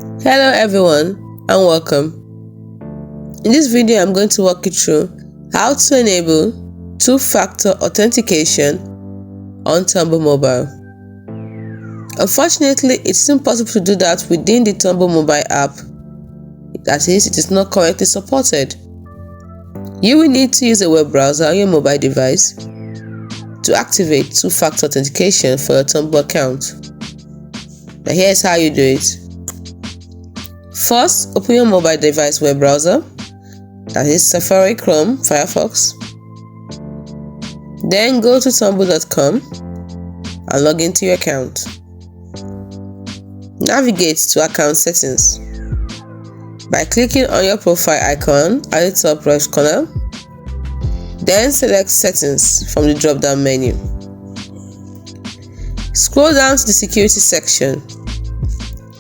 Hello everyone and welcome. In this video I'm going to walk you through how to enable two-factor authentication on Tumblr mobile. Unfortunately, it's impossible to do that within the Tumblr mobile app. That is, it is not currently supported. You will need to use a web browser on your mobile device to activate two-factor authentication for your Tumblr account. Now here's how you do it. First, open your mobile device web browser, that is Safari, Chrome, Firefox. Then go to tumblr.com and log into your account. Navigate to account settings by clicking on your profile icon at the top right corner. Then select settings from the drop-down menu. Scroll down to the security section.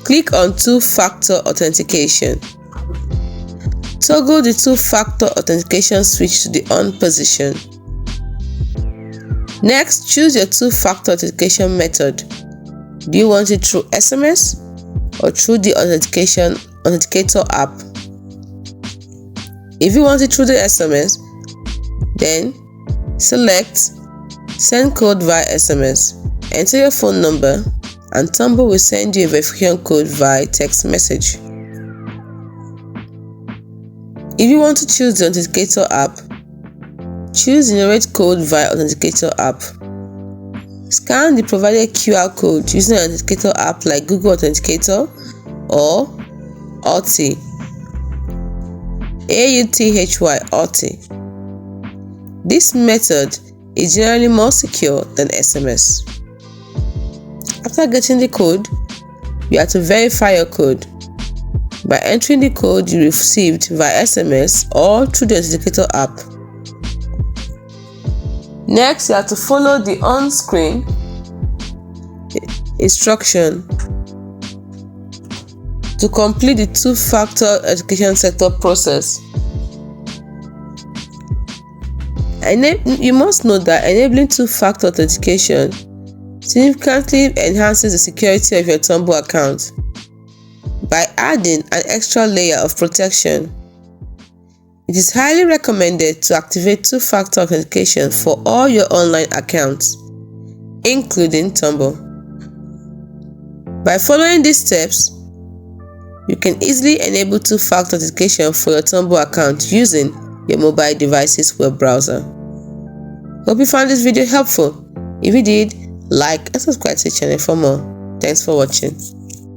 Click on two-factor authentication. Toggle the two-factor authentication switch to the on position. Next, choose your two-factor authentication method. Do you want it through SMS or through the authenticator app? If you want it through the SMS, then select send code via SMS. Enter your phone number and Tumblr will send you a verification code via text message. If you want to choose the authenticator app, choose generate code via authenticator app. Scan the provided QR code using an authenticator app like Google Authenticator or AUTHY. AUTHY. This method is generally more secure than SMS. After getting the code, you have to verify your code by entering the code you received via SMS or through the authenticator app. Next, you have to follow the on-screen instruction to complete the two-factor authentication setup process. You must know that enabling two-factor authentication significantly enhances the security of your Tumblr account by adding an extra layer of protection. It is highly recommended to activate two-factor authentication for all your online accounts, including Tumblr. By following these steps, you can easily enable two-factor authentication for your Tumblr account using your mobile device's web browser. Hope you found this video helpful. If you did, like and subscribe to the channel for more. Thanks for watching.